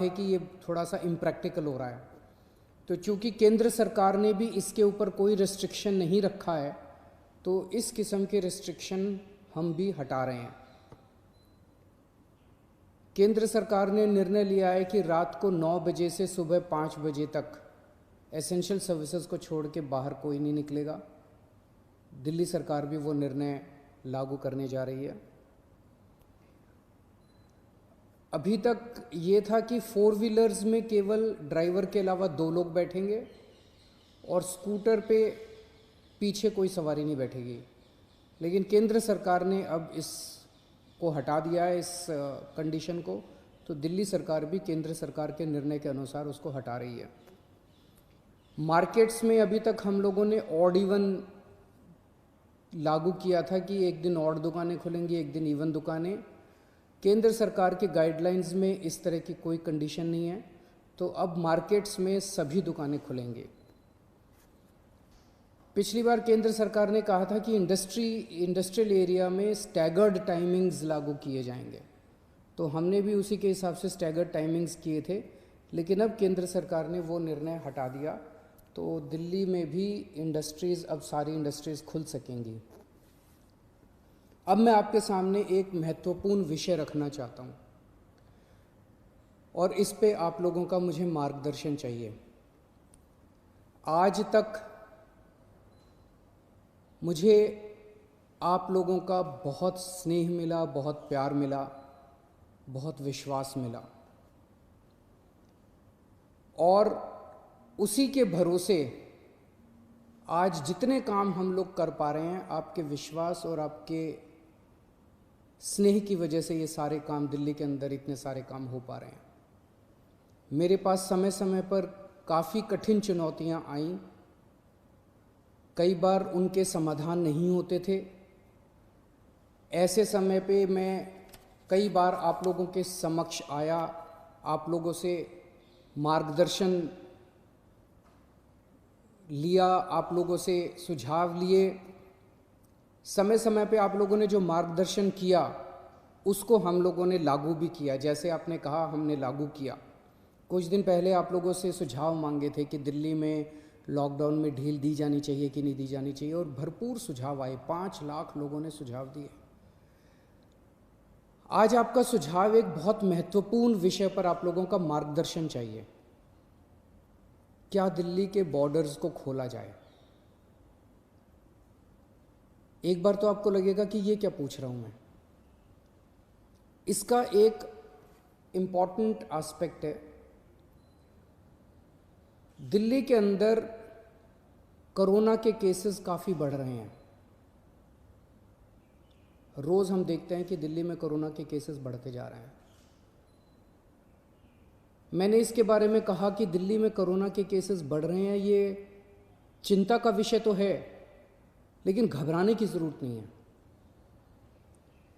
है कि ये थोड़ा सा इम्प्रैक्टिकल हो रहा है। तो चूंकि केंद्र सरकार ने भी इसके ऊपर कोई रिस्ट्रिक्शन नहीं रखा है, तो इस किस्म के रिस्ट्रिक्शन हम भी हटा रहे हैं। केंद्र सरकार ने निर्णय लिया है कि रात को 9 बजे से सुबह 5 बजे तक एसेंशियल सर्विसेज को छोड़ के बाहर कोई नहीं निकलेगा। दिल्ली सरकार भी वो निर्णय लागू करने जा रही है। अभी तक ये था कि 4 व्हीलर्स में केवल ड्राइवर के अलावा 2 लोग बैठेंगे और स्कूटर पे पीछे कोई सवारी नहीं बैठेगी, लेकिन केंद्र सरकार ने अब इसको हटा दिया है, इस कंडीशन को। तो दिल्ली सरकार भी केंद्र सरकार के निर्णय के अनुसार उसको हटा रही है। मार्केट्स में अभी तक हम लोगों ने ऑड इवन लागू किया था कि एक दिन ऑड दुकानें खुलेंगी, एक दिन इवन दुकानें। केंद्र सरकार के गाइडलाइंस में इस तरह की कोई कंडीशन नहीं है, तो अब मार्केट्स में सभी दुकानें खुलेंगी। पिछली बार केंद्र सरकार ने कहा था कि इंडस्ट्रियल एरिया में स्टैगर्ड टाइमिंग्स लागू किए जाएंगे, तो हमने भी उसी के हिसाब से स्टैगर्ड टाइमिंग्स किए थे, लेकिन अब केंद्र सरकार ने वो निर्णय हटा दिया। तो दिल्ली में भी अब सारी इंडस्ट्रीज़ खुल सकेंगी। अब मैं आपके सामने एक महत्वपूर्ण विषय रखना चाहता हूँ और इस पे आप लोगों का मुझे मार्गदर्शन चाहिए। आज तक मुझे आप लोगों का बहुत स्नेह मिला, बहुत प्यार मिला, बहुत विश्वास मिला, और उसी के भरोसे आज जितने काम हम लोग कर पा रहे हैं, आपके विश्वास और आपके स्नेह की वजह से ये सारे काम दिल्ली के अंदर इतने सारे काम हो पा रहे हैं। मेरे पास समय समय पर काफ़ी कठिन चुनौतियां आईं, कई बार उनके समाधान नहीं होते थे। ऐसे समय पे मैं कई बार आप लोगों के समक्ष आया, आप लोगों से मार्गदर्शन लिया, आप लोगों से सुझाव लिए। समय समय पे आप लोगों ने जो मार्गदर्शन किया उसको हम लोगों ने लागू भी किया, जैसे आपने कहा हमने लागू किया। कुछ दिन पहले आप लोगों से सुझाव मांगे थे कि दिल्ली में लॉकडाउन में ढील दी जानी चाहिए कि नहीं दी जानी चाहिए, और भरपूर सुझाव आए। 5 लाख लोगों ने सुझाव दिए। आज आपका सुझाव एक बहुत महत्वपूर्ण विषय पर आप लोगों का मार्गदर्शन चाहिए। क्या दिल्ली के बॉर्डर्स को खोला जाए? एक बार तो आपको लगेगा कि ये क्या पूछ रहा हूं मैं। इसका एक इम्पॉर्टेंट एस्पेक्ट है, दिल्ली के अंदर कोरोना के केसेस काफ़ी बढ़ रहे हैं। रोज़ हम देखते हैं कि दिल्ली में कोरोना के केसेस बढ़ते जा रहे हैं। मैंने इसके बारे में कहा कि दिल्ली में कोरोना के केसेस बढ़ रहे हैं, ये चिंता का विषय तो है, लेकिन घबराने की ज़रूरत नहीं है।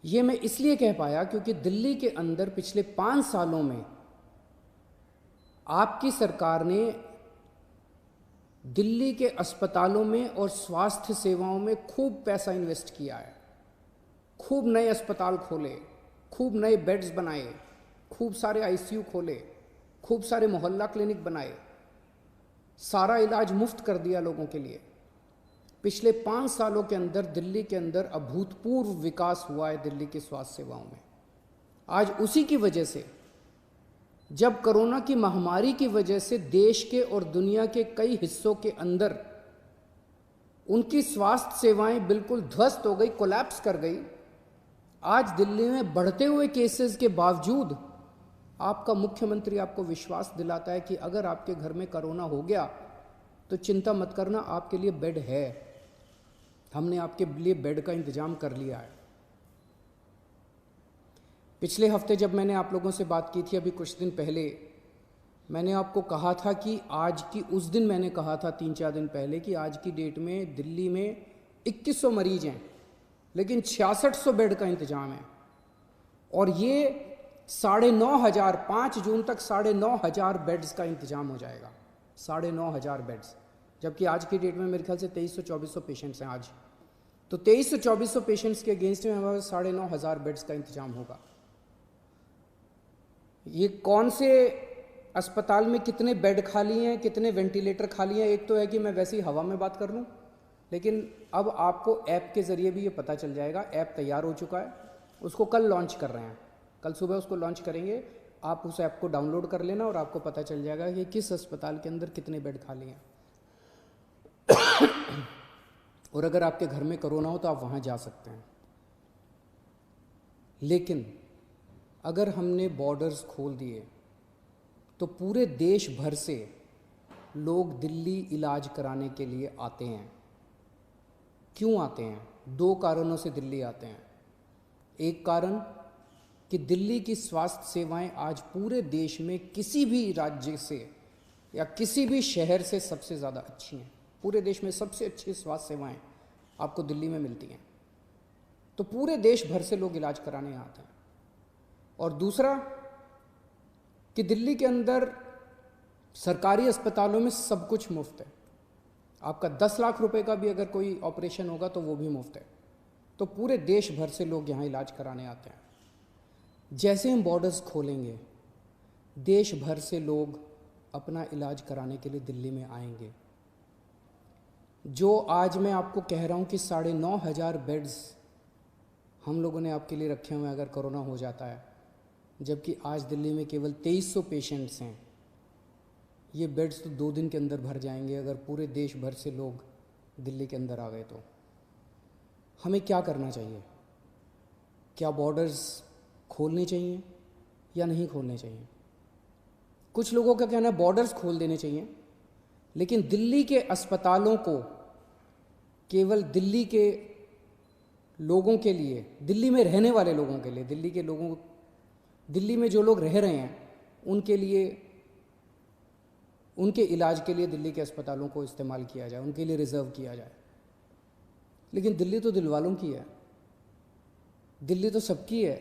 ये मैं इसलिए कह पाया क्योंकि दिल्ली के अंदर पिछले 5 सालों में आपकी सरकार ने दिल्ली के अस्पतालों में और स्वास्थ्य सेवाओं में खूब पैसा इन्वेस्ट किया है। खूब नए अस्पताल खोले, खूब नए बेड्स बनाए, खूब सारे आईसीयू खोले, खूब सारे मोहल्ला क्लिनिक बनाए, सारा इलाज मुफ्त कर दिया लोगों के लिए। पिछले 5 सालों के अंदर दिल्ली के अंदर अभूतपूर्व विकास हुआ है दिल्ली की स्वास्थ्य सेवाओं में। आज उसी की वजह से, जब कोरोना की महामारी की वजह से देश के और दुनिया के कई हिस्सों के अंदर उनकी स्वास्थ्य सेवाएं बिल्कुल ध्वस्त हो गई, कोलैप्स कर गई, आज दिल्ली में बढ़ते हुए केसेस के बावजूद आपका मुख्यमंत्री आपको विश्वास दिलाता है कि अगर आपके घर में कोरोना हो गया तो चिंता मत करना, आपके लिए बेड है, हमने आपके लिए बेड का इंतजाम कर लिया है। पिछले हफ्ते जब मैंने आप लोगों से बात की थी, अभी कुछ दिन पहले, मैंने आपको कहा था कि उस दिन मैंने कहा था 3-4 दिन पहले कि आज की डेट में दिल्ली में 2100 मरीज हैं, लेकिन 6600 बेड का इंतजाम है। और ये 9,500 5 जून तक 9,500 बेड्स का इंतजाम हो जाएगा। 9,500 बेड्स, जबकि आज की डेट में मेरे ख्याल से 2300-2400 पेशेंट्स हैं आज। तो 2300-2400 पेशेंट्स के अगेंस्ट में हमारे 9,500 बेड्स का इंतजाम होगा। ये कौन से अस्पताल में कितने बेड खाली हैं, कितने वेंटिलेटर खाली हैं। एक तो है कि मैं वैसे ही हवा में बात कर लूँ, लेकिन अब आपको ऐप के ज़रिए भी ये पता चल जाएगा। ऐप तैयार हो चुका है, उसको कल लॉन्च कर रहे हैं, कल सुबह उसको लॉन्च करेंगे। आप उस ऐप को डाउनलोड कर लेना और आपको पता चल जाएगा कि किस अस्पताल के अंदर कितने बेड खाली हैं। और अगर आपके घर में कोरोना हो तो आप वहाँ जा सकते हैं। लेकिन अगर हमने बॉर्डर्स खोल दिए तो पूरे देश भर से लोग दिल्ली इलाज कराने के लिए आते हैं। क्यों आते हैं? 2 कारणों से दिल्ली आते हैं। एक कारण कि दिल्ली की स्वास्थ्य सेवाएं आज पूरे देश में किसी भी राज्य से या किसी भी शहर से सबसे ज़्यादा अच्छी हैं। पूरे देश में सबसे अच्छी स्वास्थ्य सेवाएं आपको दिल्ली में मिलती हैं, तो पूरे देश भर से लोग इलाज कराने आते हैं। और दूसरा कि दिल्ली के अंदर सरकारी अस्पतालों में सब कुछ मुफ्त है। आपका 10 लाख रुपए का भी अगर कोई ऑपरेशन होगा तो वो भी मुफ्त है। तो पूरे देश भर से लोग यहाँ इलाज कराने आते हैं। जैसे हम बॉर्डर्स खोलेंगे, देश भर से लोग अपना इलाज कराने के लिए दिल्ली में आएंगे। जो आज मैं आपको कह रहा हूँ कि 9,500 बेड्स हम लोगों ने आपके लिए रखे हुए हैं अगर कोरोना हो जाता है, जबकि आज दिल्ली में केवल 2300 पेशेंट्स हैं। ये बेड्स तो 2 दिन के अंदर भर जाएंगे अगर पूरे देश भर से लोग दिल्ली के अंदर आ गए। तो हमें क्या करना चाहिए? क्या बॉर्डर्स खोलने चाहिए या नहीं खोलने चाहिए? कुछ लोगों का कहना है बॉर्डर्स खोल देने चाहिए, लेकिन दिल्ली के अस्पतालों को केवल दिल्ली के लोगों के लिए, दिल्ली में रहने वाले लोगों के लिए, दिल्ली में जो लोग रह रहे हैं उनके लिए, उनके इलाज के लिए दिल्ली के अस्पतालों को इस्तेमाल किया जाए, उनके लिए रिजर्व किया जाए। लेकिन दिल्ली तो दिल वालों की है, दिल्ली तो सबकी है,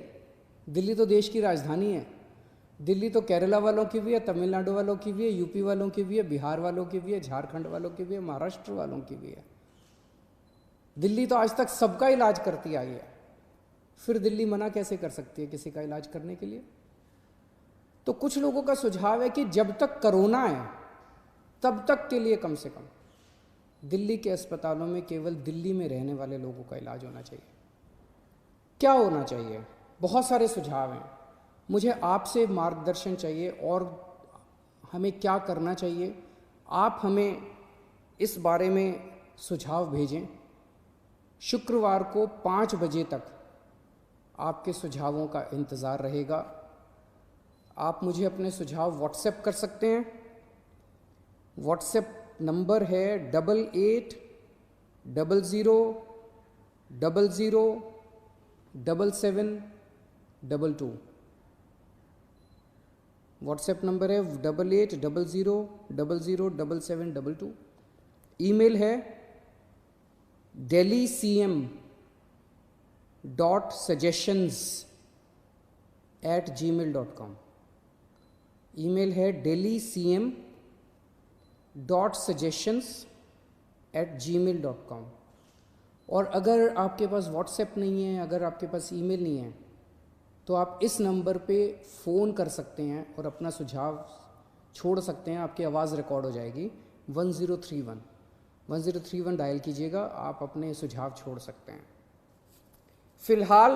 दिल्ली तो देश की राजधानी है। दिल्ली तो केरला वालों की भी है, तमिलनाडु वालों की भी है, यूपी वालों की भी है, बिहार वालों की भी है, झारखंड वालों की भी है, महाराष्ट्र वालों की भी है। दिल्ली तो आज तक सबका इलाज करती आई है, फिर दिल्ली मना कैसे कर सकती है किसी का इलाज करने के लिए? तो कुछ लोगों का सुझाव है कि जब तक कोरोना है तब तक के लिए कम से कम दिल्ली के अस्पतालों में केवल दिल्ली में रहने वाले लोगों का इलाज होना चाहिए। क्या होना चाहिए? बहुत सारे सुझाव हैं। मुझे आपसे मार्गदर्शन चाहिए और हमें क्या करना चाहिए। आप हमें इस बारे में सुझाव भेजें। शुक्रवार को 5 बजे तक आपके सुझावों का इंतज़ार रहेगा। आप मुझे अपने सुझाव व्हाट्सएप कर सकते हैं। व्हाट्सएप नंबर है 8800007722। व्हाट्सएप नंबर है 8800007722। ईमेल है delhi.cm.suggestions@gmail.com। ईमेल है delhi.cm.suggestions@gmail.com। और अगर आपके पास व्हाट्सएप नहीं है, अगर आपके पास ईमेल नहीं है, तो आप इस नंबर पे फ़ोन कर सकते हैं और अपना सुझाव छोड़ सकते हैं। आपकी आवाज़ रिकॉर्ड हो जाएगी। 1031 डायल कीजिएगा, आप अपने सुझाव छोड़ सकते हैं। फ़िलहाल